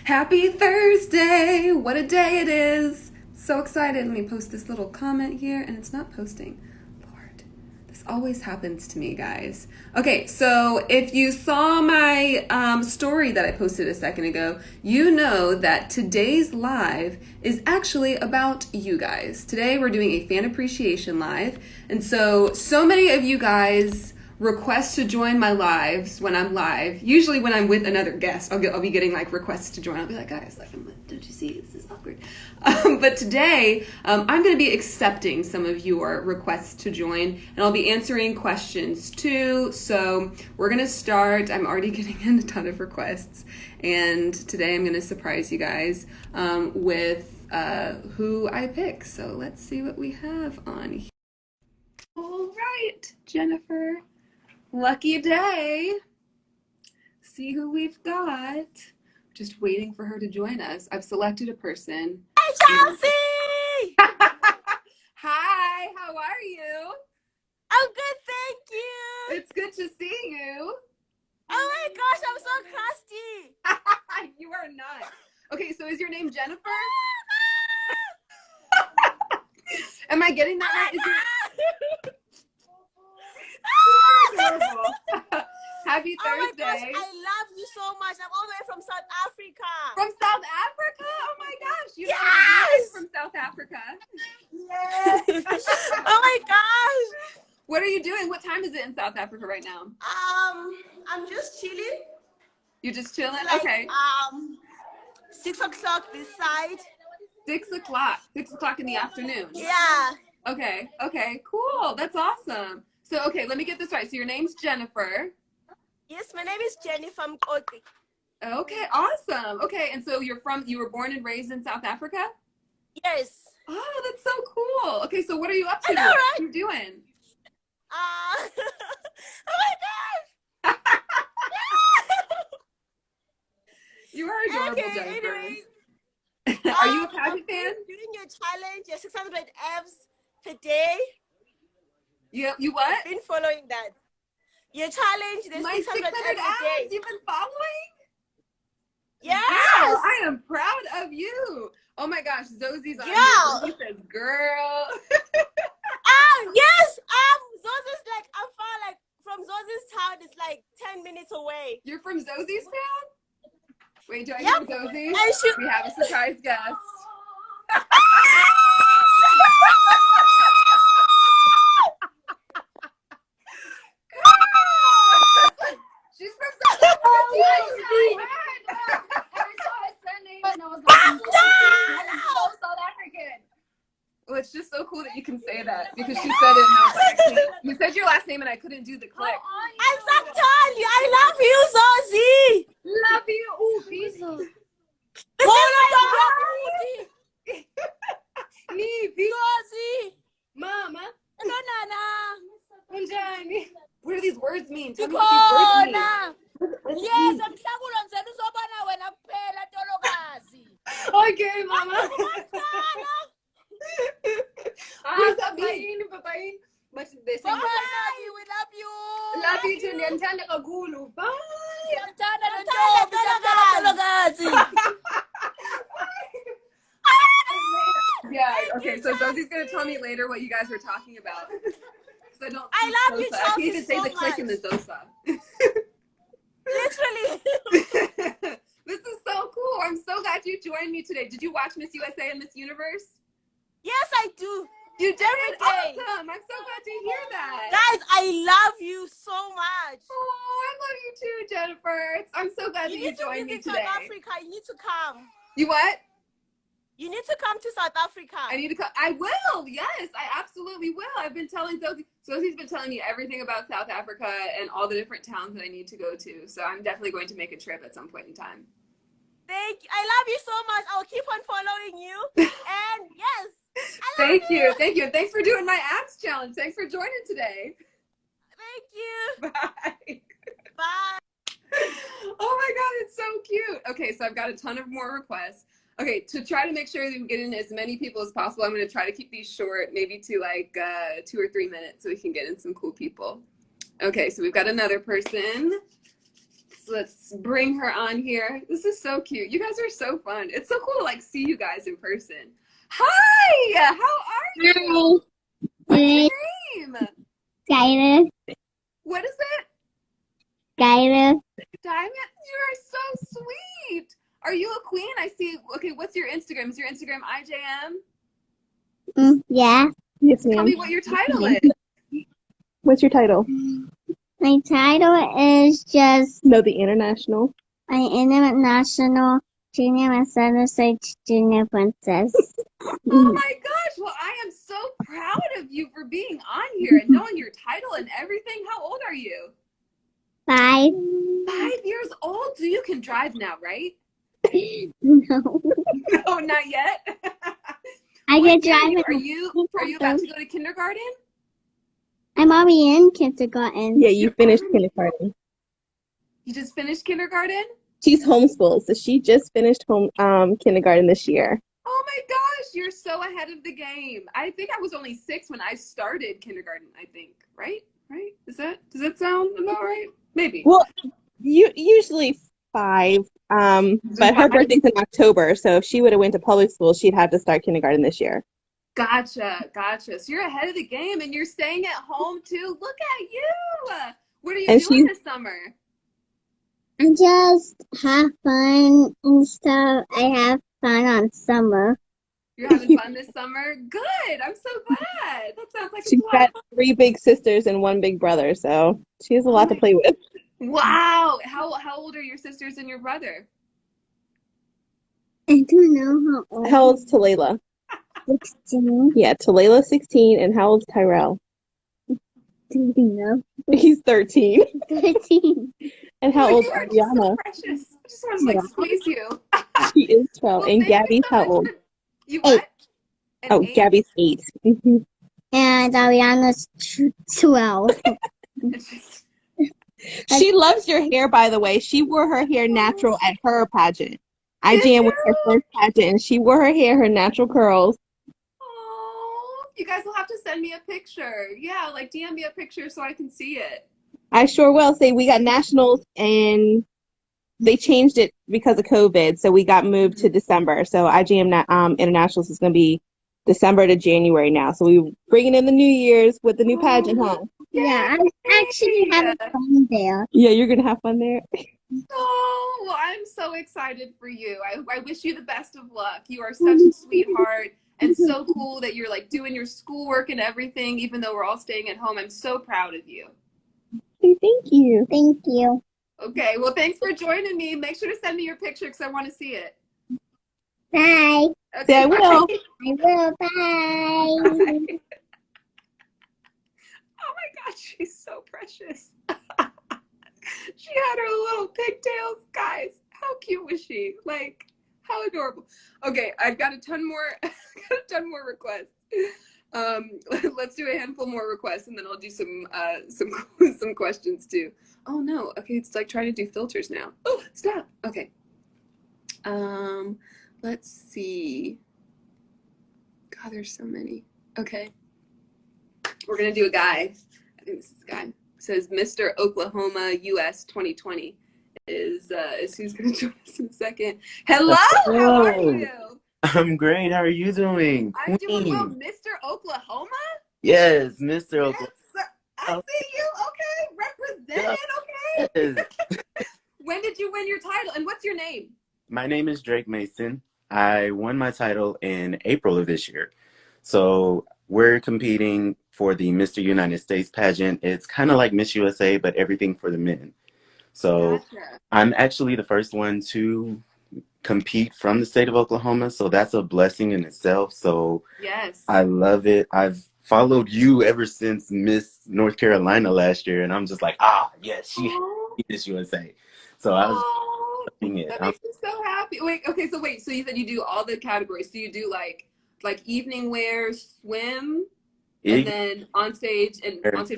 Happy Thursday! What a day it is! So excited. Let me post this little comment here, and it's not posting. Lord, this always happens to me, guys. Okay, so if you saw my story that I posted a second ago, you know that today's live is actually about you guys. Today we're doing a fan appreciation live, and so many of you guys request to join my lives when I'm live. Usually when I'm with another guest, I'll be getting like requests to join. I'll be like, guys, like, don't you see, this is awkward. But today, I'm going to be accepting some of your requests to join, and I'll be answering questions too. So we're going to start. I'm already getting in a ton of requests, and today I'm going to surprise you guys with who I pick. So let's see what we have on here. All right, Jennifer. Lucky day. See who we've got. Just waiting for her to join us. I've selected a person. Hey, Chelsea! Hi, how are you? I'm good, thank you. It's good to see you. Oh my gosh, I'm so crusty. You are not. Okay, so is your name Jennifer? Am I getting that right? Is your... Adorable. Happy Thursday. Oh my gosh, I love you so much. I'm all the way from South Africa. From South Africa? Oh my gosh. You know Yes! from South Africa. Yes. Oh my gosh. What are you doing? What time is it in South Africa right now? I'm just chilling. You're just chilling? Like, Okay. 6 o'clock this side. 6 o'clock. 6 o'clock in the afternoon. Yeah. Okay. Okay. Cool. That's awesome. So, okay, let me get this right. So your name's Jennifer. Yes, my name is Jennifer Mkoti. Okay. Awesome. Okay. And so you were born and raised in South Africa? Yes. Oh, that's so cool. Okay. So what are you up to? I know, right? What are you doing? Oh my gosh. You are adorable, Okay, Jennifer. anyways. Are you a Pageant fan? Doing your challenge, your 600 abs per day. You what? Been following that. Your challenge, the My 600 600 abs a day. abs. You've been following? Yes. Wow, I am proud of you. Oh my gosh, Zosie's on here. Zosie says, girl. Yes. Zosie's like, I'm far, like, from Zosie's town, it's like 10 minutes away. You're from Zosie's town? Wait, do I Yep. know Zosie? And We have a surprise guest. She's from South Africa. I saw his surname and I was like, so South African. Well, it's just so cool that you can say that because she said it and I was like, I can't. You said your last name and I couldn't do the click. I'm so telling you, I love you, Zosie. Love you. Ooh, peace. Zosie. Mama. No, Nana. Unjani? What do these words mean? Tell me what these words mean. Yes, emhlakulo ngisena usobona wena kuphela Tolokazi. Okay, mama. Papain. But they say, Bye, we love you. love you too. Ndiyamthanda kakhulu. Bye. Tolokazi. Yeah, okay, so Zosie's going to tell me later what you guys were talking about. I love you, Zosa. I can't even Chelsea, say so the click much. in the Zosa. Literally. This is so cool. I'm so glad you joined me today. Did you watch Miss USA and Miss Universe? Yes, I do. You did? Every day. Awesome. I'm so glad to hear that. Guys, I love you so much. Oh, I love you too, Jennifer. I'm so glad that you need to joined me visit today. South Africa. You need to come. You what? You need to come to South Africa. I need to come. I will. Yes, I absolutely will. I've been telling Zosie. Zosie's been telling me everything about South Africa and all the different towns that I need to go to. So I'm definitely going to make a trip at some point in time. Thank you. I love you so much. I'll keep on following you. And yes. Thank you. Thank you. And thanks for doing my abs challenge. Thanks for joining today. Thank you. Bye. Bye. Oh my God, it's so cute. Okay, so I've got a ton of more requests. Okay, to try to make sure that we get in as many people as possible, I'm going to try to keep these short, maybe to like 2 or 3 minutes so we can get in some cool people. Okay, so we've got another person. Let's let's bring her on here. This is so cute. You guys are so fun. It's so cool to like see you guys in person. Hi, how are you? What's your name? Garris. What is it? Garris. Diamond, you are so sweet. Are you a queen? I see. Okay, what's your Instagram? Is your Instagram IJM? Yeah. Yes, Tell ma'am. me what your title is. What's your title? My title is just No, the international. an international junior master junior princess. Oh my gosh. Well, I am so proud of you for being on here and knowing your title and everything. How old are you? 5. 5 years old? So you can drive now, right? No. No, not yet. I What can year drive are it. you about to go to kindergarten? I'm already in kindergarten. Yeah, you finished already- kindergarten. You just finished kindergarten? She's homeschooled, so she just finished kindergarten this year. Oh my gosh, you're so ahead of the game. I think I was only 6 when I started kindergarten, I think. Right? Right? Does that sound about right? Maybe. Well, you usually 5. But her 5? birthday's in October, so if she would have went to public school, she'd have to start kindergarten this year. Gotcha. So you're ahead of the game and you're staying at home too. Look at you. What are you And doing this summer? I just have fun and stuff. I have fun on summer. You're having fun this summer? Good. I'm so glad. That sounds like She's it's a lot got 3 big sisters and 1 big brother, so she has a lot to play with. Wow. How old are your sisters and your brother? I don't know how old. How old's Talayla? 16. Yeah, Talayla's 16, and how old's Tyrell? Do you know? He's 13. 13. And how Oh, old's you are just so Ariana? precious. I just want to like squeeze you. She is 12. Well, And thank you Gabby's so how much old? for- You what? An Oh, 8? Gabby's 8. Mhm. And Ariana's 12. It's just- She loves your hair, by the way. She wore her hair natural at her pageant. Did IGN was her you? first pageant, and she wore her hair, her natural curls. Oh, you guys will have to send me a picture. Yeah, like DM me a picture so I can see it. I sure will. Say we got nationals, and they changed it because of COVID, so we got moved to December. So IGM Internationals is going to be December to January now. So we're bringing in the New Year's with the new pageant, huh? Yeah, I'm actually having fun there. Yeah, you're going to have fun there. Oh, well, I'm so excited for you. I wish you the best of luck. You are such a sweetheart and so cool that you're like doing your schoolwork and everything, even though we're all staying at home. I'm so proud of you. Thank you. Thank you. Okay, well, thanks for joining me. Make sure to send me your picture because I want to see it. Bye. Okay, Yeah, I will. bye. I will. Bye. Bye. Oh my gosh, she's so precious. She had her little pigtails. Guys, how cute was she? Like, how adorable. Okay, I've got a ton more requests. Let's do a handful more requests and then I'll do some questions too. Oh no, okay, it's like trying to do filters now. Oh, stop. Okay. Let's see. God, there's so many. Okay. We're gonna do a guy. I think this is a guy. It says Mr. Oklahoma US 2020 is who's gonna join us in a second. Hello, how are you? I'm great. How are you doing? I'm doing well. Queen. Mr. Oklahoma? Yes, Mr. Yes, Oklahoma. sir. I see you. Okay, represented. Okay. Yes. When did you win your title? And what's your name? My name is Drake Mason. I won my title in April of this year. So we're competing for the Mr. United States pageant. It's kind of like Miss USA, but everything for the men. So Gotcha. I'm actually the first one to compete from the state of Oklahoma. So that's a blessing in itself. So Yes. I love it. I've followed you ever since Miss North Carolina last year, and I'm just like, yes, she Oh, Miss USA. So I was loving it. that makes me so happy. Wait, okay, so so you said you do all the categories. So you do like evening wear, swim, and then on stage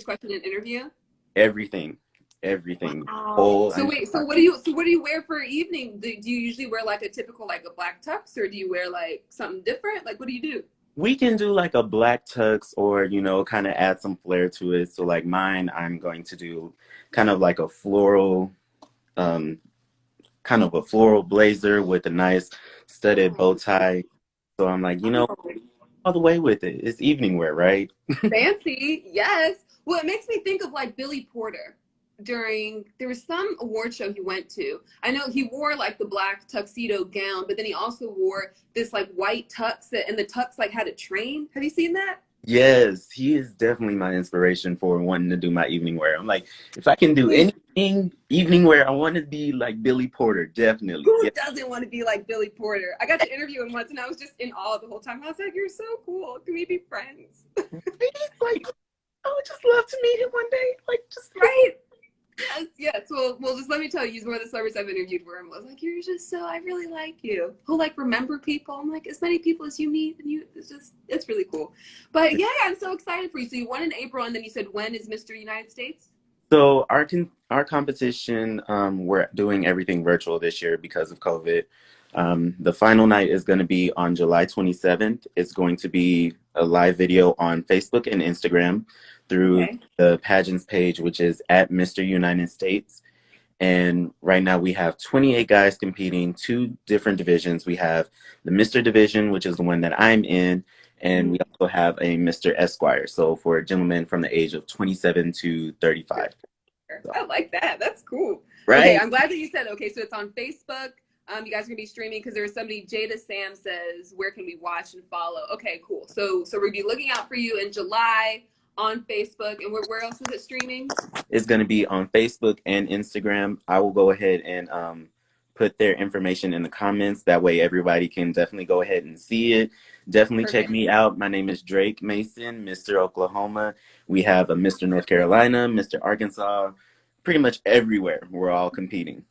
question and interview? everything. Wow. So what do you wear for evening? Do you usually wear like a typical like a black tux, or do you wear like something different? Like what do you do? We can do like a black tux or, kind of add some flair to it. So like mine, I'm going to do kind of like a floral kind of a floral blazer with a nice studded bow tie. So I'm like, Oh, all the way with it. It's evening wear, right? fancy, yes. Well, it makes me think of like Billy Porter there was some award show he went to. I know he wore like the black tuxedo gown, but then he also wore this like white tux and the tux like had a train. Have you seen that? Yes, he is definitely my inspiration for wanting to do my evening wear. I'm like, if I can do anything evening wear, I want to be like Billy Porter, definitely. Who Yeah. doesn't want to be like Billy Porter? I got to interview him once and I was just in awe the whole time. I was like, you're so cool. Can we be friends? Like, I would just love to meet him one day. Like, just Right? Yes, yes. Well, just let me tell you, he's one of the celebrities I've interviewed where I was like, you're just so, I really like you. He'll like remember people. I'm like, as many people as you meet, and it's really cool. But yeah, I'm so excited for you. So you won in April, and then you said, when is Mr. United States? So our competition, we're doing everything virtual this year because of COVID. The final night is going to be on July 27th. It's going to be a live video on Facebook and Instagram through the Pageants page, which is at Mr. United States. And right now we have 28 guys competing, 2 different divisions. We have the Mr. division, which is the one that I'm in, and we also have a Mr. Esquire. So for gentlemen from the age of 27 to 35. So. I like that. That's cool. Right. Okay, I'm glad that you said, okay, so it's on Facebook. You guys are gonna be streaming because there was somebody, Jada Sam says, where can we watch and follow? Okay, cool. So we'll be looking out for you in July on Facebook. And where else is it streaming? It's going to be on Facebook and Instagram. I will go ahead and put their information in the comments. That way everybody can definitely go ahead and see it. Definitely check me out. My name is Drake Mason, Mr. Oklahoma. We have a Mr. North Carolina, Mr. Arkansas, pretty much everywhere. We're all competing.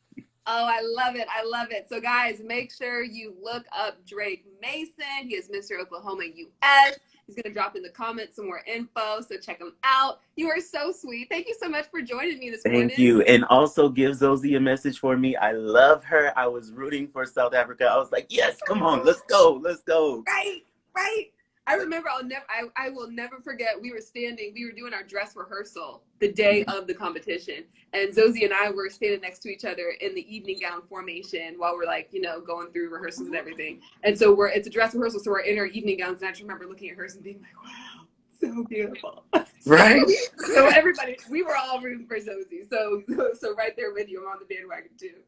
Oh, I love it. I love it. So guys, make sure you look up Drake Mason. He is Mr. Oklahoma US. He's going to drop in the comments some more info, so check him out. You are so sweet. Thank you so much for joining me this morning. Thank you. And also give Zosie a message for me. I love her. I was rooting for South Africa. I was like, yes, come on, let's go. Let's go. Right, right. I remember I will never forget, we were doing our dress rehearsal the day of the competition. And Zosie and I were standing next to each other in the evening gown formation while we're like, going through rehearsals and everything. And so it's a dress rehearsal, so we're in our evening gowns. And I just remember looking at hers and being like, wow, so beautiful. Right? So everybody, we were all rooting for Zosie. So right there with you, I'm on the bandwagon too.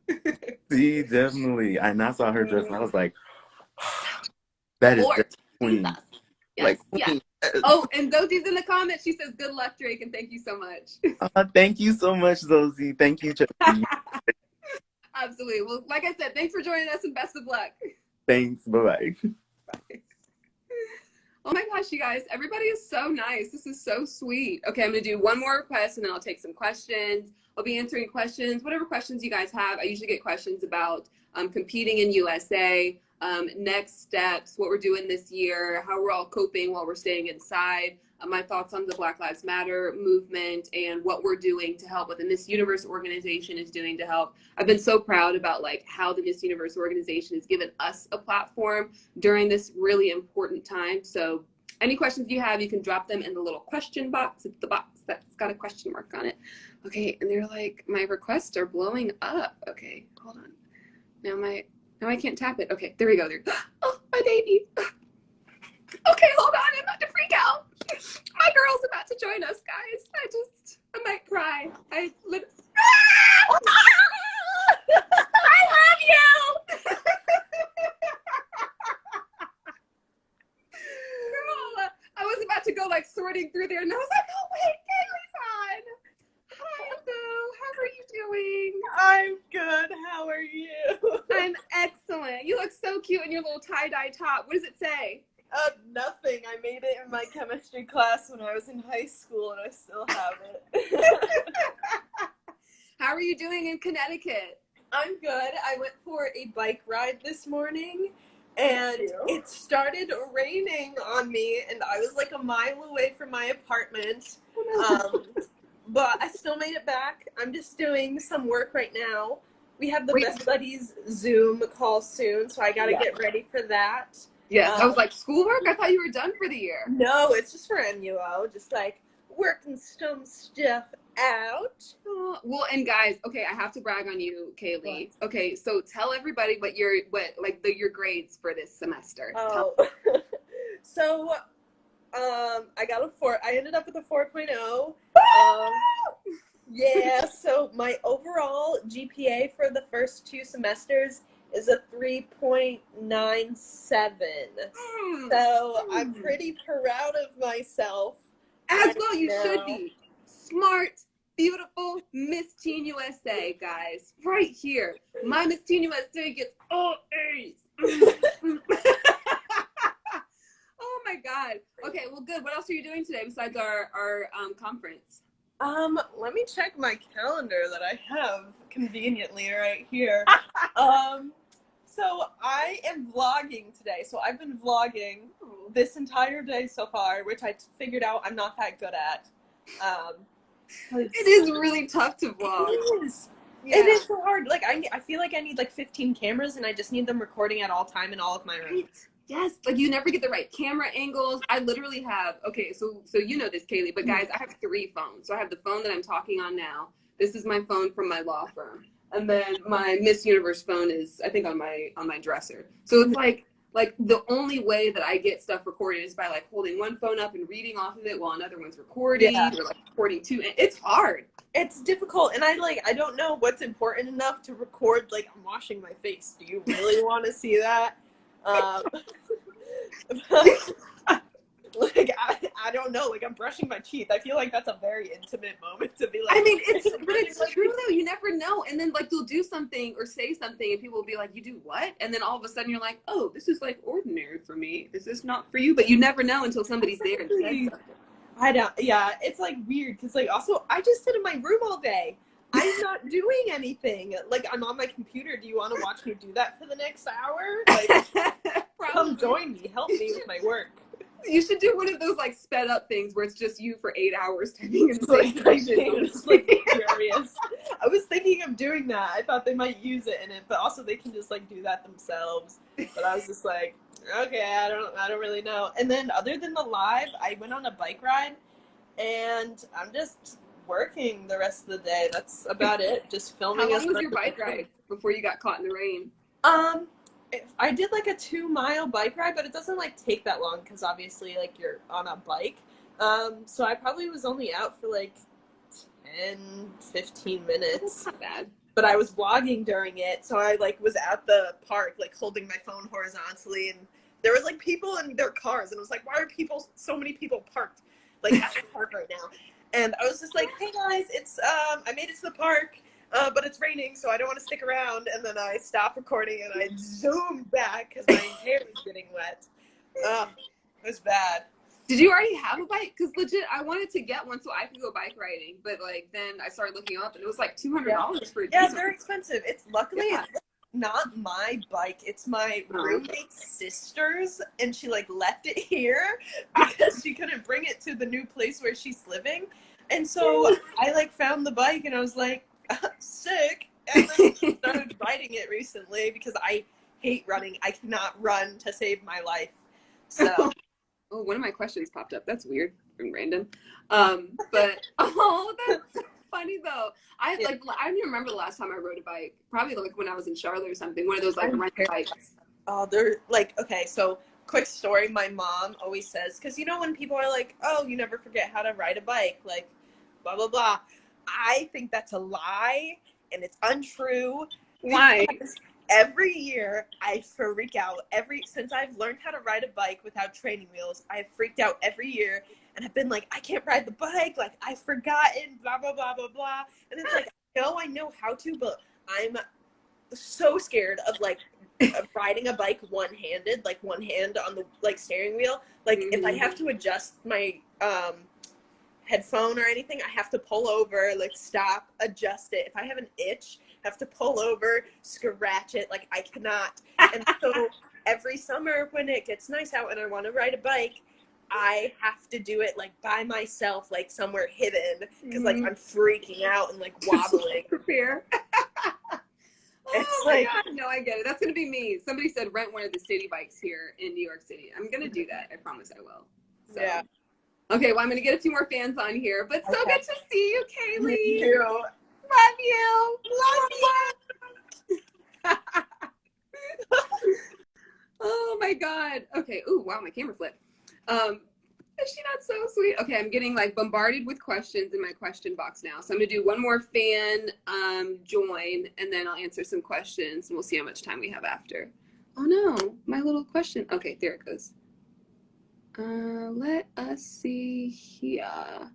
See, definitely. And I saw her dress and I was like, that is just queen. Yes, yes. Oh, and Zosie's in the comments. She says, good luck, Drake, and thank you so much. Thank you so much, Zosie. Thank you, Cheslie. Absolutely. Well, like I said, thanks for joining us and best of luck. Thanks. Bye-bye. Bye. Oh my gosh, you guys, everybody is so nice. This is so sweet. Okay, I'm going to do one more request and then I'll take some questions. I'll be answering questions, whatever questions you guys have. I usually get questions about competing in USA, next steps, what we're doing this year, how we're all coping while we're staying inside, my thoughts on the Black Lives Matter movement and what we're doing to help, what the Miss Universe organization is doing to help. I've been so proud about like how the Miss Universe organization has given us a platform during this really important time. So any questions you have, you can drop them in the little question box. It's the box that's got a question mark on it. Okay, and they're like, my requests are blowing up. Okay, hold on. Now I can't tap it. Okay, there we go. There. Oh, my baby. Okay, hold on. I'm about to freak out. My girl's about to join us, guys. I might cry. I love you. Girl, I was about to go like sorting through there, and I was like, oh wait, Kaylee's on. Hi, Boo. How are you doing? I'm good. How are you? I'm excellent. You look so cute in your little tie-dye top. What does it say? Nothing. I made it in my chemistry class when I was in high school, and I still have it. How are you doing in Connecticut? I'm good. I went for a bike ride this morning, and it started raining on me, and I was like a mile away from my apartment. But I still made it back. I'm just doing some work right now. We have the Best Buddies Zoom call soon, so I got to get ready for that. Yes, I was like, schoolwork? I thought you were done for the year. No, it's just for MUO, just like working some stuff out. Oh, well, and guys, okay, I have to brag on you, Kaylee. Okay, so tell everybody your grades for this semester. Oh, so I got a 4. I ended up with a 4.0. Yeah, so my overall GPA for the first 2 semesters is a 3.97. So I'm pretty proud of myself. As right well, you now. should be. Smart, beautiful Miss Teen USA, guys. Right here. My Miss Teen USA gets all A's. Oh my God. Okay, well, good. What else are you doing today besides our conference? Let me check my calendar that I have conveniently right here. So I am vlogging today. So I've been vlogging this entire day so far, which I figured out I'm not that good at. It is really tough to vlog. It is. Yeah. It is so hard. Like I feel like I need like 15 cameras, and I just need them recording at all time in all of my rooms. Right. Yes, like you never get the right camera angles. I literally have, okay, so you know this, Kaylee, but guys, I have 3 phones. So I have the phone that I'm talking on now. This is my phone from my law firm. And then my Miss Universe phone is, I think, on my dresser. So it's like the only way that I get stuff recorded is by like holding one phone up and reading off of it while another one's recording, or like recording too. It's hard. It's difficult, and I don't know what's important enough to record. Like, I'm washing my face. Do you really want to see that? Like I don't know. Like, I'm brushing my teeth. I feel like that's a very intimate moment to be like. I mean, it's true though. You never know, and then like you'll do something or say something, and people will be like, "You do what?" And then all of a sudden you're like, "Oh, this is like ordinary for me. This is not for you." But you never know until somebody's there and says something. I don't. Yeah, it's like weird because like also I just sit in my room all day. I'm not doing anything. Like, I'm on my computer. Do you want to watch me do that for the next hour? Like, come join me. Help me with my work. You should do one of those like sped up things where it's just you for 8 hours typing in It's like furious. I was thinking of doing that. I thought they might use it in it, but also they can just like do that themselves. But I was just like, okay, I don't really know. And then other than the live, I went on a bike ride, and I'm just working the rest of the day. That's about it. Just filming. How long was your bike ride before you got caught in the rain? I did like a 2-mile bike ride, but it doesn't like take that long because obviously like you're on a bike. So I probably was only out for like 10-15 minutes. That's not bad. But I was vlogging during it, so I like was at the park like holding my phone horizontally, and there was like people in their cars, and it was like, why are so many people parked like at the park right now? And I was just like, hey guys, it's I made it to the park. But it's raining, so I don't want to stick around. And then I stopped recording and I zoomed back because my hair was getting wet. It was bad. Did you already have a bike? Because legit, I wanted to get one so I could go bike riding. But like then I started looking up and it was like $200 for a Yeah, they're expensive. It's luckily Yeah. it's not my bike. It's my roommate's sister's, and she like left it here because she couldn't bring it to the new place where she's living. And so I like found the bike and I was like, sick, and then started riding it recently because I hate running. I cannot run to save my life. So oh, one of my questions popped up. That's weird and random. But oh, that's funny though. I don't even remember the last time I rode a bike. Probably like when I was in Charlotte or something. One of those like rent bikes. Oh, they're like, okay, so quick story. My mom always says, because you know when people are like, oh, you never forget how to ride a bike, like blah blah blah. I think that's a lie, and it's untrue. Why? Every year I freak out. Since I've learned how to ride a bike without training wheels, I've freaked out every year, and I've been like, I can't ride the bike, like I've forgotten, blah blah blah blah blah. And it's like, I know how to, but I'm so scared of like riding a bike one-handed, like one hand on the like steering wheel. Like if I have to adjust my headphone or anything, I have to pull over, like stop, adjust it. If I have an itch, I have to pull over, scratch it. Like I cannot. And so every summer when it gets nice out and I want to ride a bike, I have to do it like by myself, like somewhere hidden, because like I'm freaking out and like wobbling. Prepare. It's like, God. No, I get it. That's gonna be me. Somebody said rent one of the city bikes here in New York City. I'm gonna do that. I promise I will. So. Yeah. Okay, well, I'm going to get a few more fans on here, but so good to see you, Kaylee. Me too. Love you. Oh my God. Okay. Ooh, wow, my camera flipped. Is she not so sweet? Okay, I'm getting like bombarded with questions in my question box now. So I'm gonna do one more fan join, and then I'll answer some questions, and we'll see how much time we have after. Oh no, my little question. Okay, there it goes. Let us see here.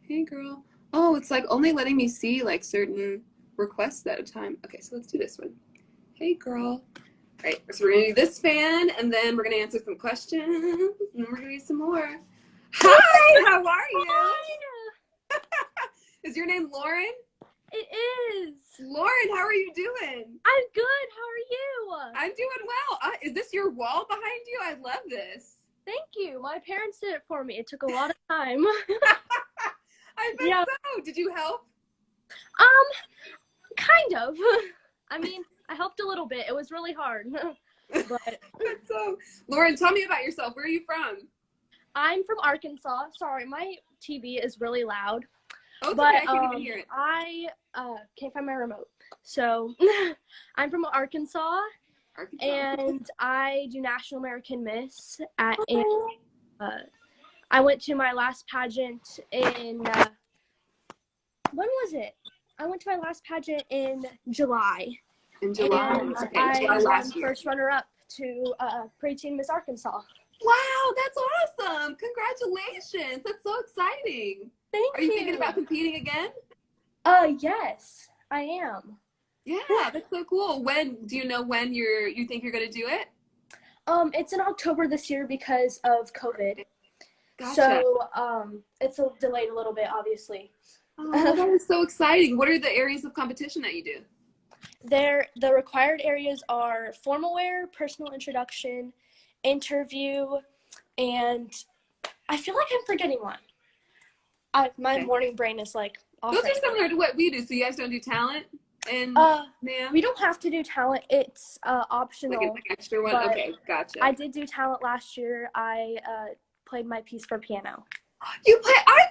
Hey, girl. Oh, it's like only letting me see like certain requests at a time. Okay, so let's do this one. Hey, girl. All right, so we're gonna do this fan, and then we're gonna answer some questions, and then we're gonna do some more. Hi, how are you? Hi. Is your name Lauren? It is. Lauren, how are you doing? I'm good. How are you? I'm doing well. Is this your wall behind you? I love this. Thank you. My parents did it for me. It took a lot of time. I bet Yeah. so. Did you help? Kind of. I mean, I helped a little bit. It was really hard. But That's so. Lauren, tell me about yourself. Where are you from? I'm from Arkansas. Sorry, my TV is really loud. Oh, it's But okay. I can't even hear it. I can't find my remote. So I'm from Arkansas, Arkansas. and I do National American Miss at I went to my last pageant in when was it? I went to my last pageant in July. In July. And Okay, I July won last year. first runner-up to Preteen Miss Arkansas. Wow, that's awesome. Congratulations. That's so exciting. Thank Are you thinking about competing again? Yes, I am. Yeah, that's so cool. When do you know when you think you're gonna do it? It's in October this year because of COVID. Gotcha. So it's delayed a little bit, obviously. Oh, that is so exciting. What are the areas of competition that you do? The required areas are formal wear, personal introduction, interview, and I feel like I'm forgetting one. My morning brain is like off. Those right are similar to what we do. So you guys don't do talent and we don't have to do talent. It's optional. like an extra one. but Okay, gotcha. I did do talent last year. I played my piece for piano. I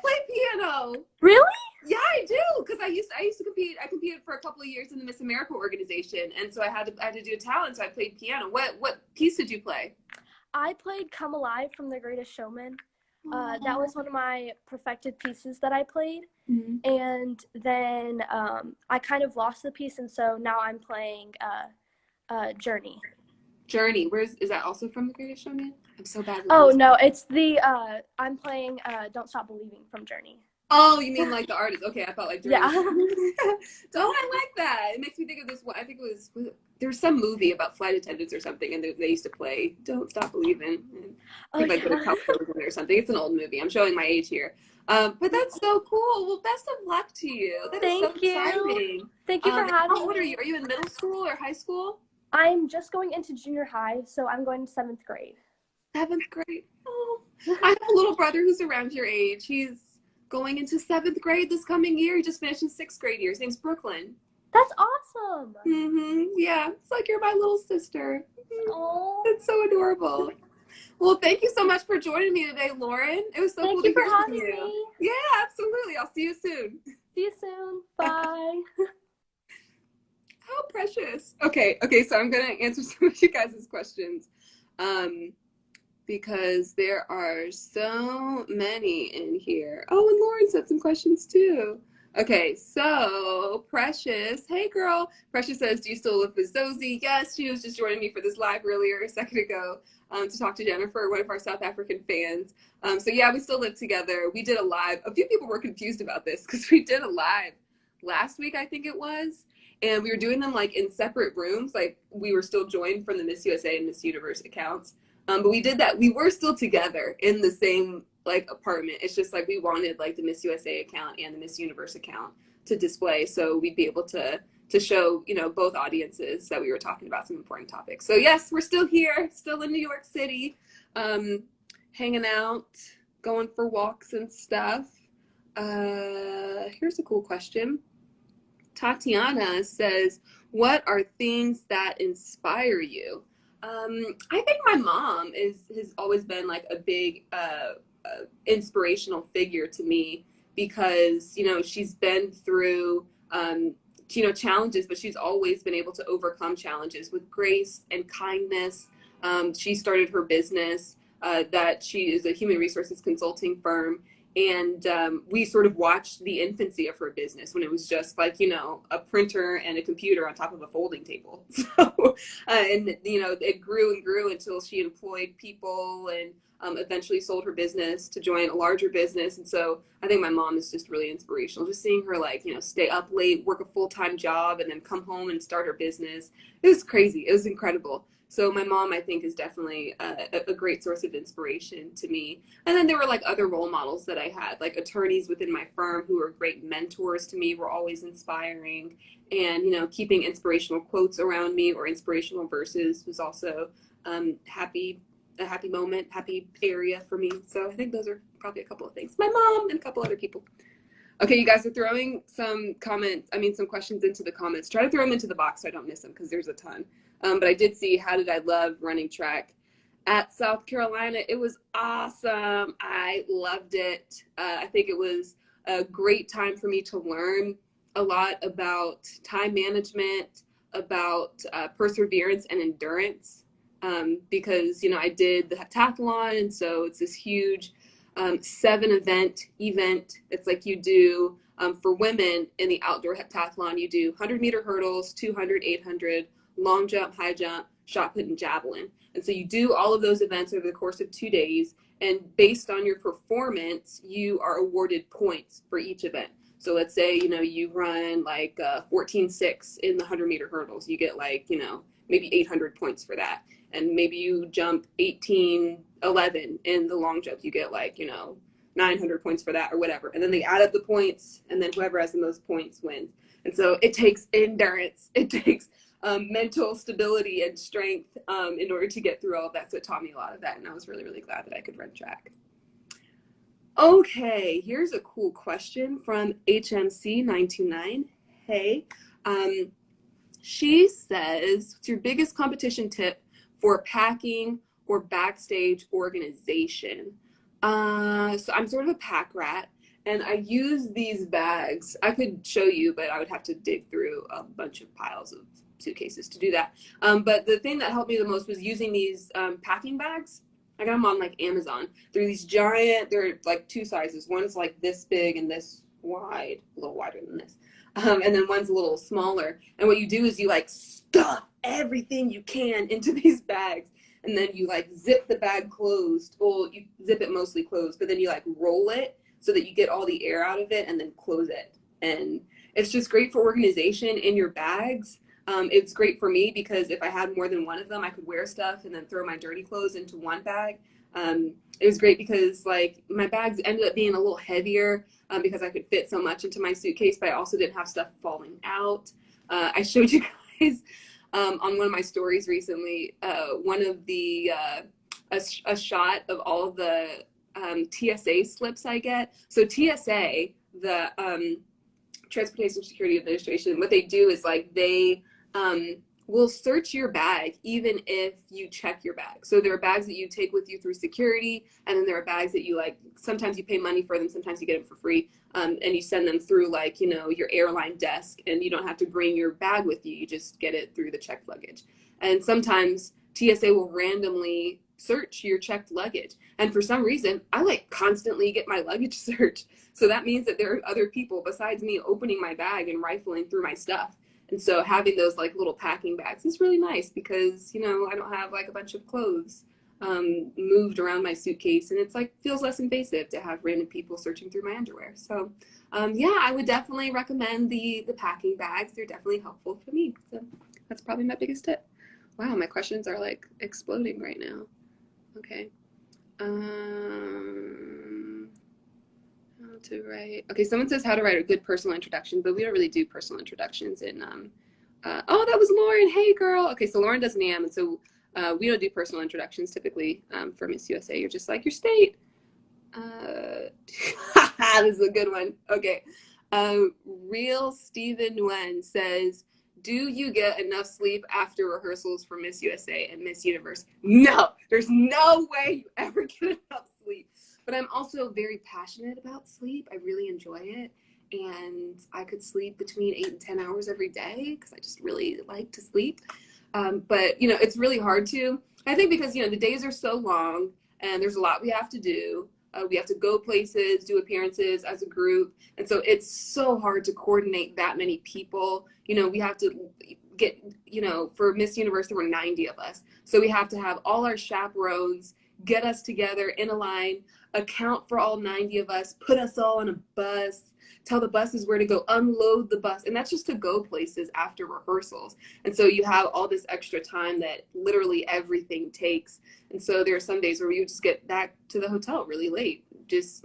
play piano. Really? Yeah, I do, because I used to compete. I competed for a couple of years in the Miss America organization, and so I had to do talent. So I played piano. What piece did you play? I played "Come Alive" from The Greatest Showman. That was one of my perfected pieces that I played. Mm-hmm. And then I kind of lost the piece, and so now I'm playing Journey. Journey. Is that also from The Greatest Showman? I'm so bad. Oh no, it's the I'm playing Don't Stop Believing from Journey. Oh, you mean like the artist? Okay, I felt like Journey. Yeah. Don't I like that? It makes me think of this one. I think it was there was some movie about flight attendants or something, and they used to play "Don't Stop Believing." And I think like the couple was in there or something. It's an old movie. I'm showing my age here. But that's so cool. Well, best of luck to you. That is so exciting. Thank you for having me. How old are you? Are you in middle school or high school? I'm just going into junior high, so I'm going to 7th grade. 7th grade. Oh, I have a little brother who's around your age. He's going into 7th grade this coming year. He just finished his 6th grade year. His name's Brooklyn. That's awesome. Yeah, it's like you're my little sister. Oh, It's so adorable. Well, thank you so much for joining me today, Lauren. It was so cool to hear from you. Yeah, absolutely. I'll see you soon. See you soon. Bye. How precious. Okay, so I'm going to answer some of you guys' questions because there are so many in here. Oh, and Lauren said some questions too. Okay, so Precious, hey girl. Precious says, do you still live with Zosie? Yes, she was just joining me for this live earlier a second ago to talk to Jennifer, one of our South African fans. So yeah, we still live together. We did a live. A few people were confused about this because we did a live last week, I think it was. And we were doing them like in separate rooms. Like we were still joined from the Miss USA and Miss Universe accounts. But we did that. We were still together in the same like apartment. It's just like we wanted like the Miss USA account and the Miss Universe account to display, so we'd be able to show, you know, both audiences that we were talking about some important topics. So yes, we're still here, still in New York City, hanging out, going for walks and stuff. Here's a cool question. Tatiana says, what are things that inspire you? I think my mom has always been like a big inspirational figure to me because, you know, she's been through, you know, challenges, but she's always been able to overcome challenges with grace and kindness. She started her business that she is a human resources consulting firm. And we sort of watched the infancy of her business when it was just like, you know, a printer and a computer on top of a folding table. So, and, you know, it grew and grew until she employed people and eventually sold her business to join a larger business. And so I think my mom is just really inspirational. Just seeing her, like, you know, stay up late, work a full-time job, and then come home and start her business. It was crazy. It was incredible. So my mom, I think, is definitely a great source of inspiration to me. And then there were like other role models that I had, like attorneys within my firm who were great mentors to me, were always inspiring. And, you know, keeping inspirational quotes around me or inspirational verses was also a happy moment, happy area for me. So I think those are probably a couple of things. My mom and a couple other people. Okay, you guys are throwing some questions into the comments. Try to throw them into the box so I don't miss them because there's a ton. But I did see, how did I love running track at South Carolina? It was awesome. I loved it. I think it was a great time for me to learn a lot about time management, about perseverance and endurance, because, you know, I did the heptathlon, and so it's this huge 7-event. It's like you do, for women in the outdoor heptathlon, you do 100-meter hurdles, 200, 800, long jump, high jump, shot put, and javelin. And so you do all of those events over the course of 2 days, and based on your performance, you are awarded points for each event. So let's say, you know, you run like 14.6 in the 100-meter hurdles, you get like, you know, maybe 800 points for that. And maybe you jump 18.11 in the long jump, you get like, you know, 900 points for that or whatever. And then they add up the points, and then whoever has the most points wins. And so it takes endurance. It takes mental stability and strength in order to get through all of that. So it taught me a lot of that, and I was really, really glad that I could run track. Okay, here's a cool question from HMC929. Hey, she says, what's your biggest competition tip for packing or backstage organization? So I'm sort of a pack rat, and I use these bags. I could show you, but I would have to dig through a bunch of piles of suitcases to do that. But the thing that helped me the most was using these packing bags. I got them on like Amazon. They're these giant, they're like 2 sizes. One's like this big and this wide, a little wider than this. And then one's a little smaller. And what you do is you like stuff everything you can into these bags. And then you like zip the bag closed. Well, you zip it mostly closed, but then you like roll it so that you get all the air out of it and then close it. And it's just great for organization in your bags. It's great for me because if I had more than one of them, I could wear stuff and then throw my dirty clothes into one bag. It was great because like my bags ended up being a little heavier because I could fit so much into my suitcase, but I also didn't have stuff falling out. I showed you guys on one of my stories recently, one of the, a shot of all of the TSA slips I get. So TSA, the Transportation Security Administration, what they do is like they will search your bag even if you check your bag. So there are bags that you take with you through security, and then there are bags that you like, sometimes you pay money for them, sometimes you get them for free, and you send them through like, you know, your airline desk, and you don't have to bring your bag with you, you just get it through the checked luggage. And sometimes TSA will randomly search your checked luggage, and for some reason I like constantly get my luggage searched. So that means that there are other people besides me opening my bag and rifling through my stuff. And so having those like little packing bags is really nice because, you know, I don't have like a bunch of clothes moved around my suitcase, and it's like feels less invasive to have random people searching through my underwear. So yeah, I would definitely recommend the packing bags. They're definitely helpful for me. So that's probably my biggest tip. Wow, my questions are like exploding right now. Okay. How to write. Okay, someone says how to write a good personal introduction, but we don't really do personal introductions in oh, that was Lauren. Hey girl. Okay, so Lauren does NAM, and so we don't do personal introductions typically for Miss USA. You're just like your state. This is a good one. Okay. Real Stephen Nguyen says, Do you get enough sleep after rehearsals for Miss USA and Miss Universe? No, there's no way you ever get enough sleep. But I'm also very passionate about sleep. I really enjoy it. And I could sleep between 8 and 10 hours every day because I just really like to sleep. But, you know, it's really hard to. I think because, you know, the days are so long and there's a lot we have to do. We have to go places, do appearances as a group. And so it's so hard to coordinate that many people. You know, we have to get, you know, for Miss Universe, there were 90 of us. So we have to have all our chaperones get us together in a line, account for all 90 of us, put us all on a bus, tell the buses where to go, unload the bus. And that's just to go places after rehearsals. And so you have all this extra time that literally everything takes. And so there are some days where you just get back to the hotel really late,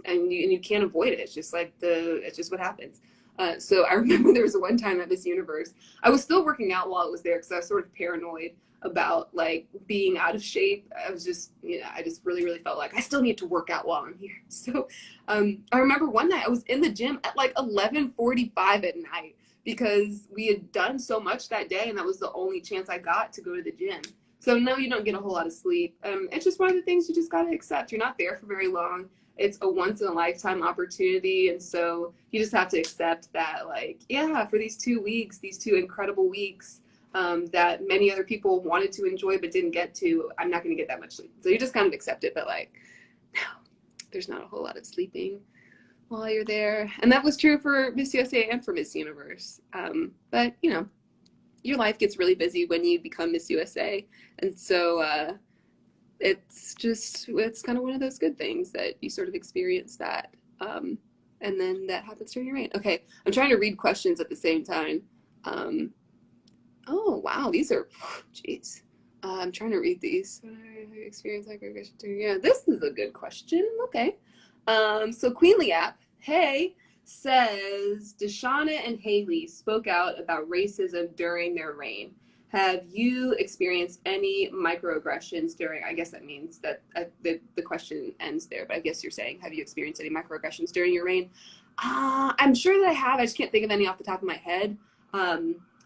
and you can't avoid it. It's just like it's just what happens. So I remember there was one time at Miss Universe, I was still working out while I was there because I was sort of paranoid about like being out of shape. I was just, you know, I just really, really felt like I still need to work out while I'm here. So I remember one night I was in the gym at like 11:45 at night because we had done so much that day and that was the only chance I got to go to the gym. So no, you don't get a whole lot of sleep. It's just one of the things you just got to accept. You're not there for very long. It's a once in a lifetime opportunity. And so you just have to accept that, like, yeah, for these 2 weeks, these 2 incredible weeks that many other people wanted to enjoy but didn't get to, I'm not going to get that much sleep. So you just kind of accept it. But like, no, there's not a whole lot of sleeping while you're there. And that was true for Miss USA and for Miss Universe. But, you know, your life gets really busy when you become Miss USA. And so it's kind of one of those good things that you sort of experience that. And then that happens during your reign. Okay, I'm trying to read questions at the same time. Oh, wow, these are, jeez. I'm trying to read these. Experience aggregation. Yeah, this is a good question. Okay. So Queenly app, hey, says Deshauna and Haley spoke out about racism during their reign. Have you experienced any microaggressions during, I guess that means that the question ends there, but I guess you're saying, have you experienced any microaggressions during your reign? I'm sure that I have. I just can't think of any off the top of my head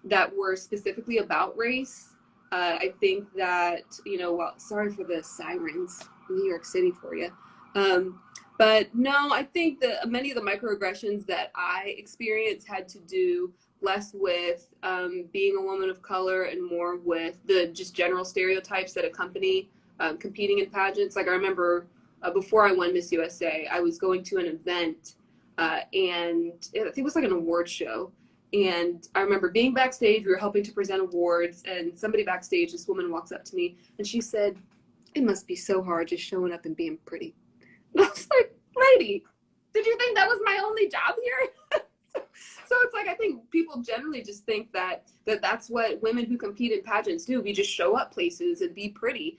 that were specifically about race. I think that, you know, well, sorry for the sirens in New York City for you. But no, I think that many of the microaggressions that I experienced had to do less with being a woman of color and more with the just general stereotypes that accompany competing in pageants. Like I remember before I won Miss USA, I was going to an event and I think it was like an award show. And I remember being backstage, we were helping to present awards, and somebody backstage, this woman walks up to me and she said, "It must be so hard just showing up and being pretty." And I was like, "Lady, did you think that was my only job here?" So it's like, I think people generally just think that that's what women who compete in pageants do. We just show up places and be pretty.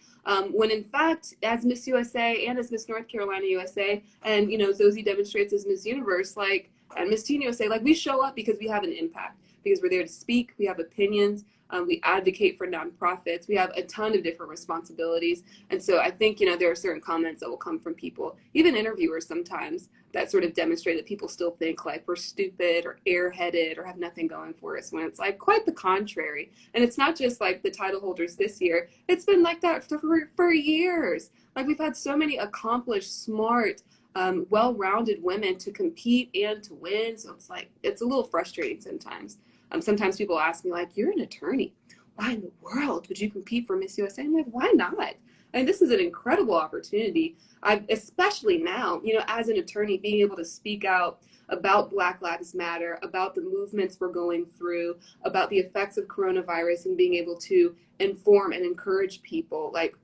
When in fact, as Miss USA and as Miss North Carolina USA, and, you know, Zoe demonstrates as Miss Universe, like, and Miss Teen USA, like, we show up because we have an impact, because we're there to speak, we have opinions, we advocate for nonprofits, we have a ton of different responsibilities. And so I think, you know, there are certain comments that will come from people, even interviewers sometimes, that sort of demonstrate that people still think like we're stupid or airheaded or have nothing going for us, when it's like quite the contrary. And it's not just like the title holders this year, it's been like that for years. Like, we've had so many accomplished, smart, well-rounded women to compete and to win. So it's like, it's a little frustrating sometimes. Sometimes people ask me, like, "You're an attorney. Why in the world would you compete for Miss USA?" I'm like, why not? I mean, this is an incredible opportunity. Especially now, you know, as an attorney, being able to speak out about Black Lives Matter, about the movements we're going through, about the effects of coronavirus, and being able to inform and encourage people. Like,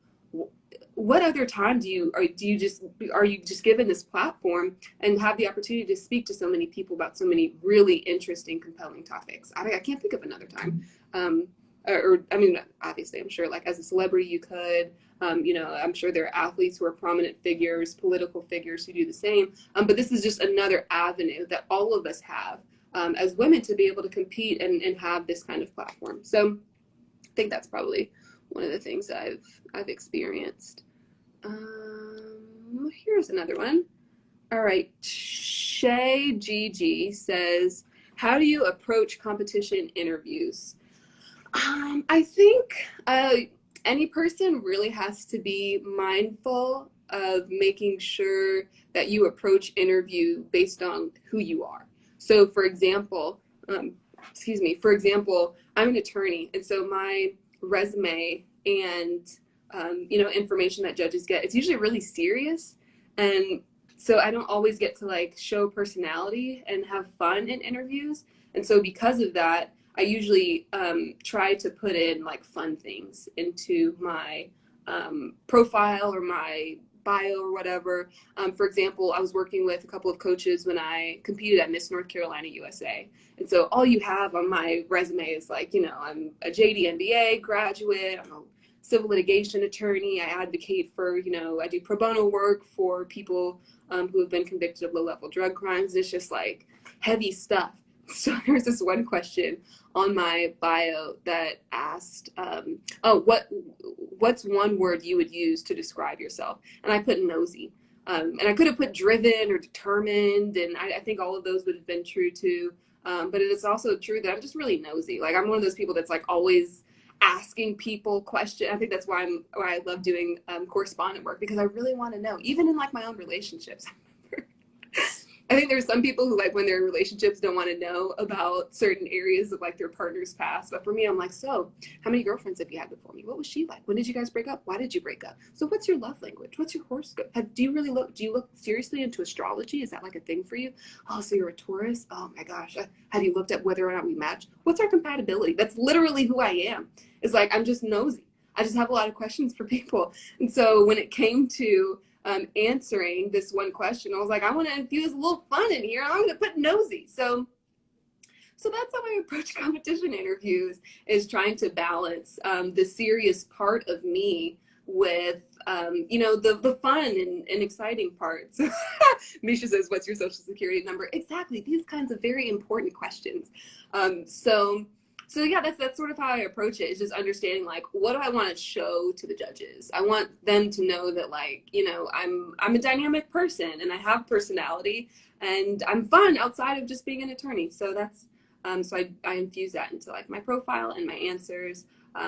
what other time are you just given this platform and have the opportunity to speak to so many people about so many really interesting, compelling topics? I can't think of another time. Or I mean, obviously, I'm sure, like, as a celebrity, you could. You know, I'm sure there are athletes who are prominent figures, political figures who do the same. But this is just another avenue that all of us have as women to be able to compete and have this kind of platform. So I think that's probably one of the things I've experienced. Here's another one. All right, Shay GG says, "How do you approach competition interviews?" I think any person really has to be mindful of making sure that you approach interview based on who you are. So, for example, for example, I'm an attorney, and so my resume and information that judges get, it's usually really serious, and so I don't always get to like show personality and have fun in interviews, and so because of that, I usually try to put in like fun things into my profile or my bio or whatever. For example, I was working with a couple of coaches when I competed at Miss North Carolina USA. And so all you have on my resume is like, I'm a JD MBA graduate, I'm a civil litigation attorney, I advocate for, I do pro bono work for people who have been convicted of low-level drug crimes. It's just like heavy stuff. So there's this one question on my bio that asked, what's one word you would use to describe yourself? And I put nosy. And I could have put driven or determined, and I think all of those would have been true too. But it is also true that I'm just really nosy. Like I'm one of those people that's like always asking people questions. I think that's why I love doing correspondent work, because I really want to know, even in like my own relationships. I think there's some people who like when they're in relationships don't want to know about certain areas of like their partner's past. But for me, I'm like, so how many girlfriends have you had before me? What was she like? When did you guys break up? Why did you break up? So what's your love language? What's your horoscope? Do you look seriously into astrology? Is that like a thing for you? Oh, so you're a Taurus? Oh my gosh. Have you looked at whether or not we match? What's our compatibility? That's literally who I am. It's like, I'm just nosy. I just have a lot of questions for people. And so when it came to answering this one question, I was like, I want to infuse a little fun in here. I'm going to put nosy. So that's how I approach competition interviews, is trying to balance the serious part of me with, the fun and exciting parts. Misha says, what's your social security number? Exactly. These kinds of very important questions. So yeah, that's sort of how I approach it, is just understanding like, what do I want to show to the judges? I want them to know that like, I'm a dynamic person and I have personality and I'm fun outside of just being an attorney. So that's so I infuse that into like my profile and my answers.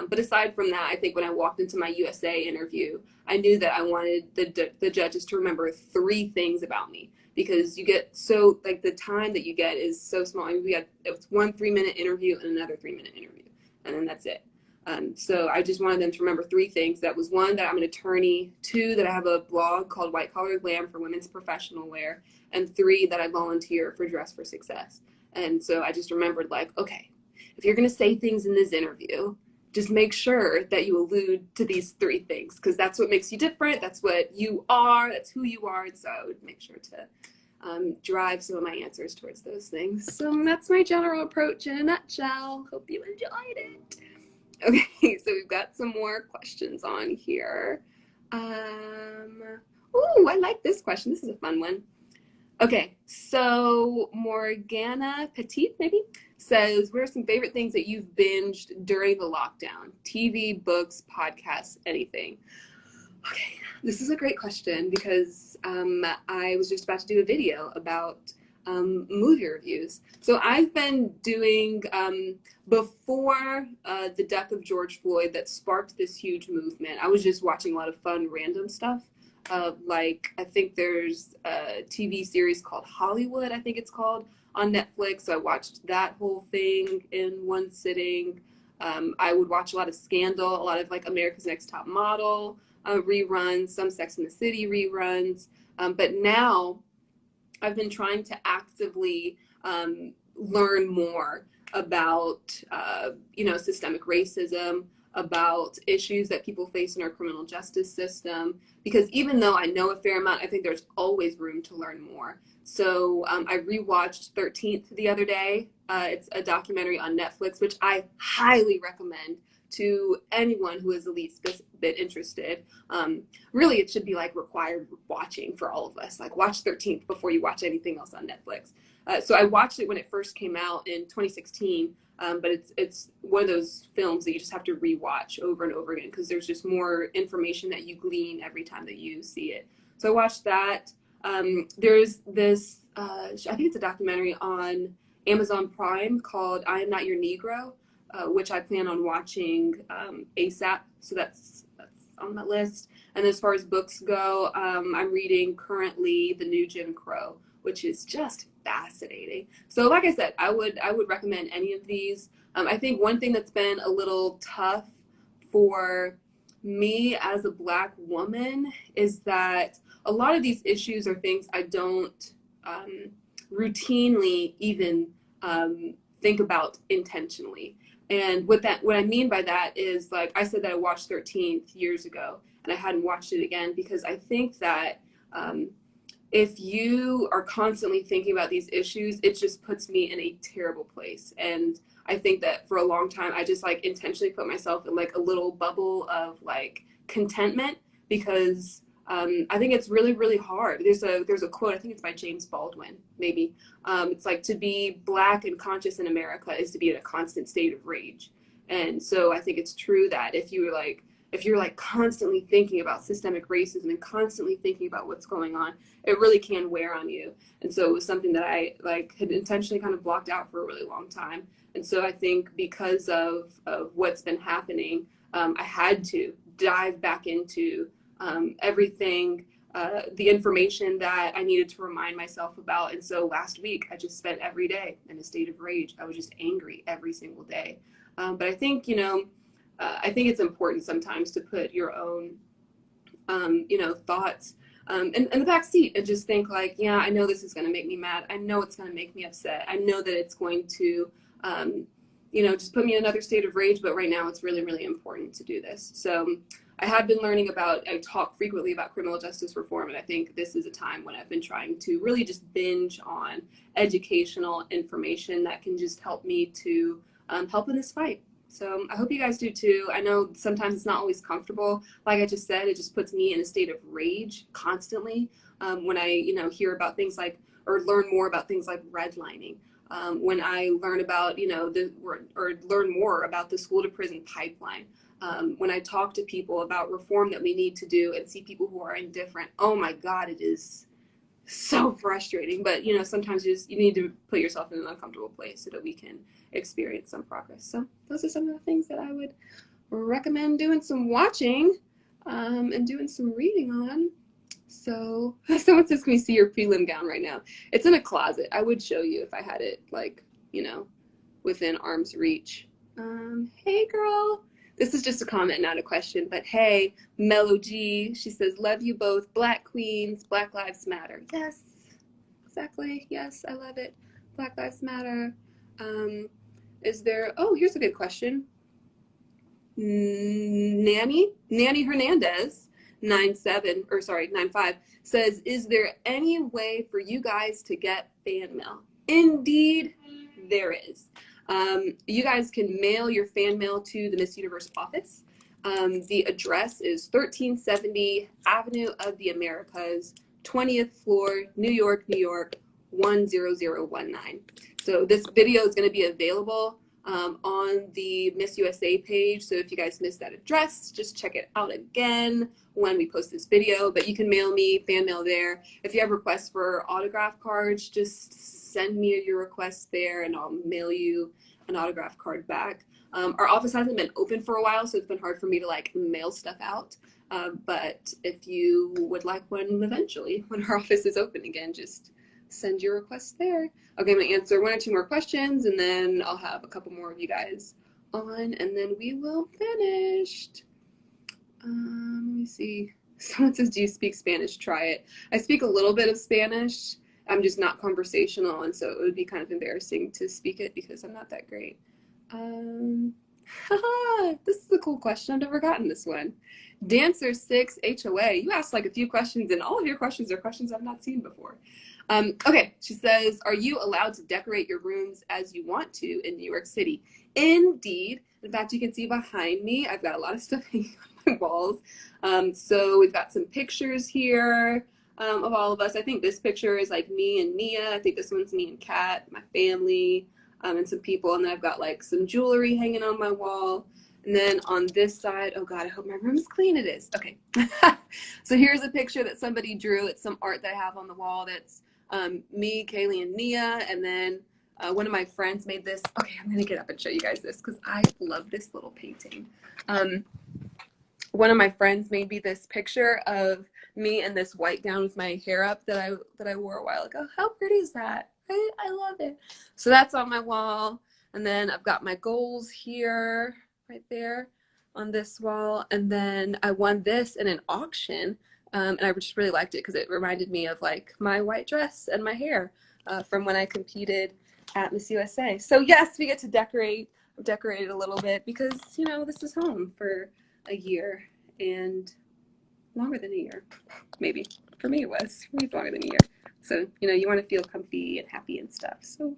But aside from that, I think when I walked into my USA interview, I knew that I wanted the judges to remember 3 things about me. Because you get so, like, the time that you get is so small. I mean, it was 1 3-minute interview and another 3-minute interview, and then that's it. So I just wanted them to remember 3 things. That was 1, that I'm an attorney, 2, that I have a blog called White Collar Glam for women's professional wear, and 3, that I volunteer for Dress for Success. And so I just remembered, like, okay, if you're going to say things in this interview, just make sure that you allude to these 3 things, because that's what makes you different. That's what you are. That's who you are. And so I would make sure to drive some of my answers towards those things. So that's my general approach in a nutshell. Hope you enjoyed it. Okay, so we've got some more questions on here. Ooh, I like this question. This is a fun one. Okay, so Morgana Petit, maybe, says, what are some favorite things that you've binged during the lockdown? TV, books, podcasts, anything? Okay, this is a great question, because I was just about to do a video about movie reviews. So I've been doing, before the death of George Floyd that sparked this huge movement, I was just watching a lot of fun random stuff. Like, I think there's a TV series called Hollywood, I think it's called, on Netflix. So I watched that whole thing in one sitting. I would watch a lot of Scandal, a lot of like America's Next Top Model reruns, some Sex and the City reruns. But now I've been trying to actively learn more about, systemic racism, about issues that people face in our criminal justice system, because even though I know a fair amount, I think there's always room to learn more. So I rewatched 13th the other day. It's a documentary on Netflix, which I highly recommend to anyone who is the least bit interested. Really, it should be like required watching for all of us. Like, watch 13th before you watch anything else on Netflix. So I watched it when it first came out in 2016. But it's one of those films that you just have to rewatch over and over again, because there's just more information that you glean every time that you see it. So I watched that. There's this, I think it's a documentary on Amazon Prime called I Am Not Your Negro. which I plan on watching ASAP. So that's on that list. And as far as books go, I'm reading currently The New Jim Crow, which is just fascinating. So like I said, I would recommend any of these. I think one thing that's been a little tough for me as a Black woman is that a lot of these issues are things I don't routinely even think about intentionally. And what I mean by that is, like I said, that I watched 13th years ago and I hadn't watched it again because I think that if you are constantly thinking about these issues, it just puts me in a terrible place. And I think that for a long time, I just like intentionally put myself in like a little bubble of like contentment because I think it's really, really hard. There's a quote, I think it's by James Baldwin, maybe. It's like, to be Black and conscious in America is to be in a constant state of rage. And so I think it's true that if you're like constantly thinking about systemic racism and constantly thinking about what's going on, it really can wear on you. And so it was something that I like had intentionally kind of blocked out for a really long time. And so I think because of what's been happening, I had to dive back into everything, the information that I needed to remind myself about. And so last week, I just spent every day in a state of rage. I was just angry every single day. But I think, I think it's important sometimes to put your own, thoughts in the back seat and just think like, yeah, I know this is going to make me mad. I know it's going to make me upset. I know that it's going to, just put me in another state of rage. But right now it's really, really important to do this. So I have been learning I talk frequently about criminal justice reform. And I think this is a time when I've been trying to really just binge on educational information that can just help me to help in this fight. So I hope you guys do too. I know sometimes it's not always comfortable. Like I just said, it just puts me in a state of rage constantly when I, hear about things like, or learn more about things like redlining. When I learn about, or learn more about the school to prison pipeline. When I talk to people about reform that we need to do and see people who are indifferent, oh my God, it is so frustrating. But, sometimes you need to put yourself in an uncomfortable place so that we can experience some progress. So those are some of the things that I would recommend doing some watching and doing some reading on. So someone says, can we see your prelim gown right now? It's in a closet. I would show you if I had it like, within arm's reach. Hey girl. This is just a comment, not a question, but hey, Mellow G, she says, love you both, Black queens, Black Lives Matter. Yes, exactly. Yes, I love it. Black Lives Matter. Here's a good question. Nanny Hernandez, 95, says, is there any way for you guys to get fan mail? Indeed, there is. You guys can mail your fan mail to the Miss Universe office. The address is 1370 Avenue of the Americas, 20th floor, New York, 10019. So this video is going to be available on the Miss USA page. So if you guys missed that address, just check it out again when we post this video. But you can mail me fan mail there. If you have requests for autograph cards, just send me your request there and I'll mail you an autograph card back. Our office hasn't been open for a while, so it's been hard for me to like mail stuff out. But if you would like one eventually, when our office is open again, just send your request there. Okay, I'm gonna answer one or two more questions and then I'll have a couple more of you guys on and then we will finish. Let me see. Someone says, do you speak Spanish? Try it. I speak a little bit of Spanish. I'm just not conversational, and so it would be kind of embarrassing to speak it because I'm not that great. This is a cool question. I've never gotten this one. Dancer6 HOA, you asked like a few questions, and all of your questions are questions I've not seen before. Okay, she says, are you allowed to decorate your rooms as you want to in New York City? Indeed. In fact, you can see behind me, I've got a lot of stuff hanging on my walls. So we've got some pictures here of all of us. I think this picture is like me and Nia. I think this one's me and Kat, my family, and some people. And then I've got like some jewelry hanging on my wall. And then on this side, oh God, I hope my room is clean. It is. Okay. So here's a picture that somebody drew. It's some art that I have on the wall that's me, Kaylee, and Nia. And then One of my friends made this. Okay, I'm gonna get up and show you guys this because I love this little painting. One of my friends made me this picture of me in this white gown with my hair up that I wore a while ago. How pretty is that? Right? I love it. So that's on my wall. And then I've got my goals here, right there on this wall. And then I won this in an auction. And I just really liked it because it reminded me of like my white dress and my hair from when I competed at Miss USA. So yes, we get to decorate. I've decorated a little bit because, you know, this is home for a year and longer than a year, maybe. For me it was. For me it's longer than a year. So, you know, you want to feel comfy and happy and stuff. So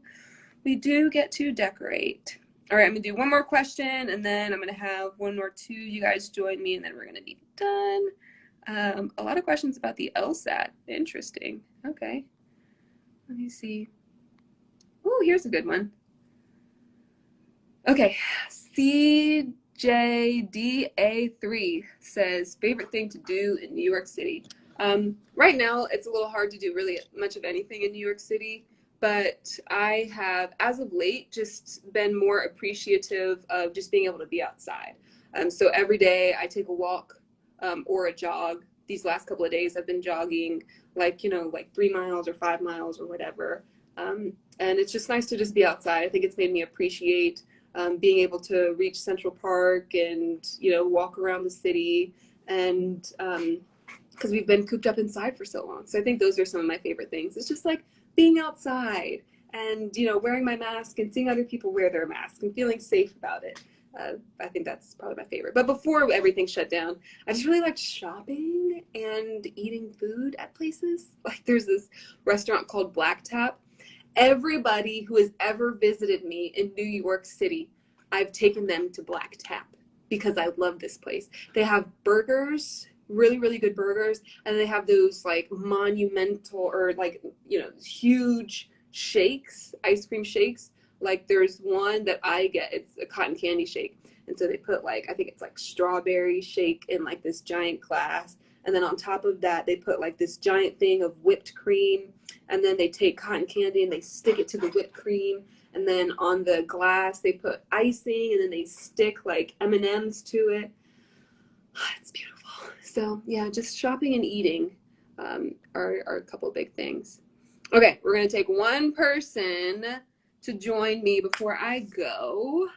we do get to decorate. All right, I'm gonna do one more question and then I'm gonna have one or two you guys join me and then we're gonna be done. A lot of questions about the LSAT. Interesting. Okay. Let me see. Oh, here's a good one. Okay, CJDA3 says, favorite thing to do in New York City. Right now, it's a little hard to do really much of anything in New York City, but I have, as of late, just been more appreciative of just being able to be outside. So every day I take a walk or a jog. These last couple of days I've been jogging like, you know, like 3 miles or 5 miles or whatever. And it's just nice to just be outside. I think it's made me appreciate being able to reach Central Park and, you know, walk around the city and because we've been cooped up inside for so long. So I think those are some of my favorite things. It's just like being outside and, you know, wearing my mask and seeing other people wear their mask and feeling safe about it. I think that's probably my favorite. But before everything shut down, I just really liked shopping and eating food at places. Like there's this restaurant called Black Tap. Everybody who has ever visited me in New York City, I've taken them to Black Tap because I love this place. They have burgers, really, really good burgers, and they have those like monumental or like, you know, huge shakes, ice cream shakes. Like there's one that I get, it's a cotton candy shake. And so they put like, I think it's like strawberry shake in like this giant glass. And then on top of that, they put like this giant thing of whipped cream. And then they take cotton candy and they stick it to the whipped cream. And then on the glass, they put icing and then they stick like M&Ms to it. It's beautiful. So yeah, just shopping and eating are a couple of big things. Okay, we're going to take one person to join me before I go.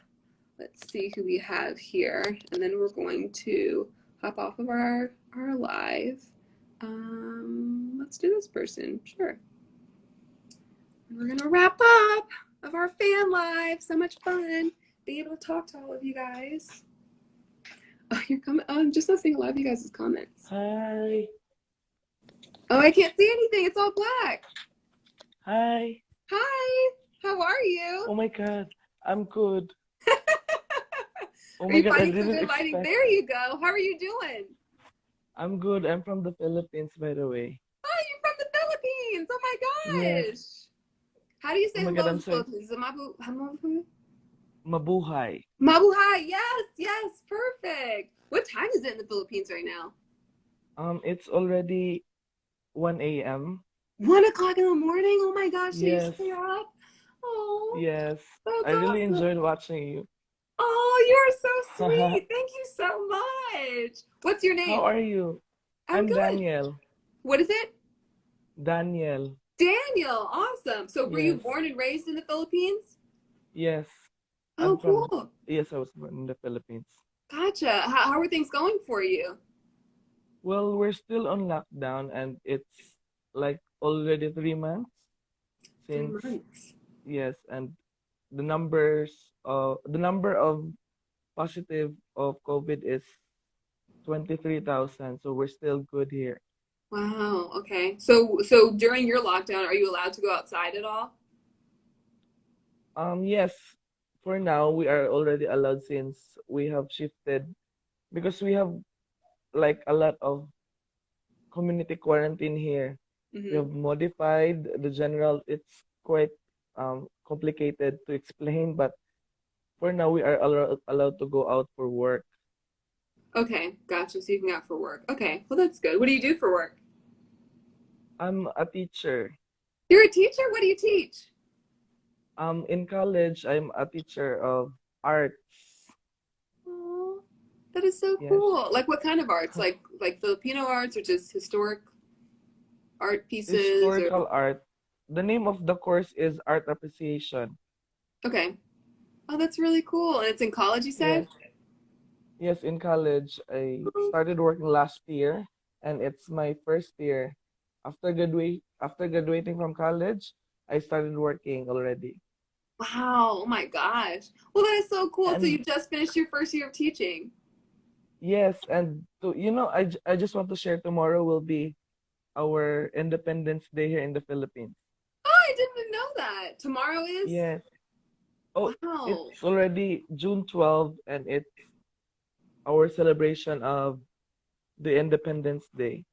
Let's see who we have here. And then we're going to hop off of our live. Let's do this person. Sure. We're going to wrap up of our fan live. So much fun. Be able to talk to all of you guys. Oh, you're coming. Oh, I'm just not seeing a lot of you guys' comments. Hi. Oh, I can't see anything. It's all black. Hi. Hi. How are you? Oh my God. I'm good. Oh Are my you God. I finding some didn't good lighting? expect. There you go. How are you doing? I'm good. I'm from the Philippines, by the way. Oh, you're from the Philippines. Oh my Yes. gosh. How do you say Oh my hello God. in I'm the sorry. Philippines? Is it mabuhay? Mabuhay. Mabuhay. Yes, yes. Perfect. What time is it in the Philippines right now? It's already 1 a.m. 1 o'clock in the morning? Oh my gosh. So you Yes. stay up? Oh, Yes. that's I really awesome. enjoyed watching you. Oh, you're so sweet. Thank you so much. What's your name? How are you? I'm I'm good. Daniel. What is it? Daniel. Daniel. Awesome. So were you Yes. born and raised in the Philippines? Yes. Oh, I'm from. cool. Yes, I was born in the Philippines. Gotcha. How are things going for you? Well, we're still on lockdown, and it's like already 3 months 3 since. months. Yes, and the number of positive of COVID is 23,000. So we're still good here. Wow. Okay. So during your lockdown, are you allowed to go outside at all? Yes, for now we are already allowed since we have shifted because we have like a lot of community quarantine here. We Mm-hmm. have modified the general. It's quite complicated to explain, but for now we are allowed to go out for work. Okay. Gotcha. So you can go out for work. Okay. Well, that's good. What do you do for work? I'm a teacher. You're a teacher? What do you teach? In college, I'm a teacher of arts. Oh, that is so Yes. cool. Like what kind of arts? Like Filipino arts or just historic art pieces or Historical art. The name of the course is Art Appreciation. okay. Oh, that's really cool. And it's in college, you said? Yes. Yes, in college, I started working last year, and it's my first year. After graduating from college, I started working already. Wow. Oh my gosh. Well, that is so cool. So you And just finished your first year of teaching. yes, and I just want to share tomorrow will be our Independence Day here in the Philippines. Oh, I didn't even know that. Tomorrow is? Yes. Oh, Wow. it's already June 12th, and it's our celebration of the Independence Day.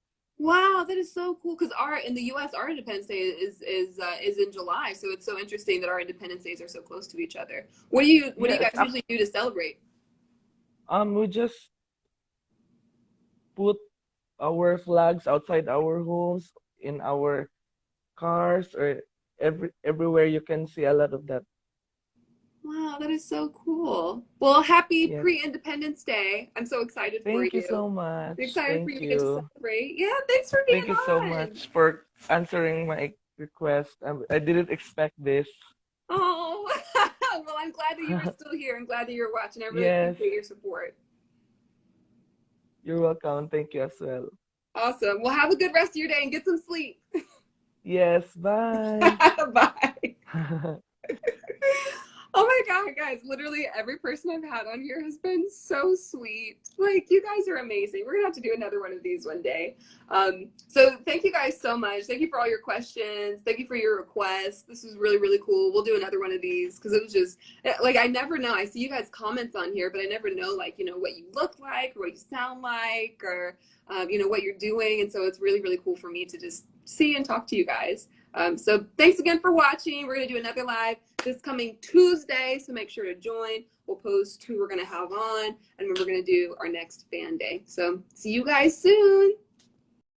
Wow, that is so cool. Because our in the U.S., our Independence Day is in July, so it's so interesting that our Independence Days are so close to each other. What do Yeah, you guys usually do to celebrate? we just put our flags outside our homes, in our cars, or everywhere you can see a lot of that. Wow, that is so cool. Well, happy Yes. pre-Independence Day. I'm so excited for Thank you you. so much. Excited for you Thank to get to you. celebrate. Yeah, thanks for being Thank you so on. much for answering my request. I didn't expect this. Oh, well, I'm glad that you were still here. I'm glad that you're watching. I really Yes, appreciate your support. you're welcome. Thank you as well. Awesome. Well, have a good rest of your day and get some sleep. Yes, bye. Bye. Oh my God, guys, literally every person I've had on here has been so sweet. Like, you guys are amazing. We're gonna have to do another one of these one day. So thank you guys so much. Thank you for all your questions. Thank you for your requests. This was really, really cool. We'll do another one of these because it was just like, I never know. I see you guys comments on here, but I never know, like, you know, what you look like or what you sound like or, you know, what you're doing. And so it's really, really cool for me to just see and talk to you guys. So thanks again for watching. We're going to do another live this coming Tuesday, so make sure to join. We'll post who we're going to have on, and then we're going to do our next fan day. So see you guys soon.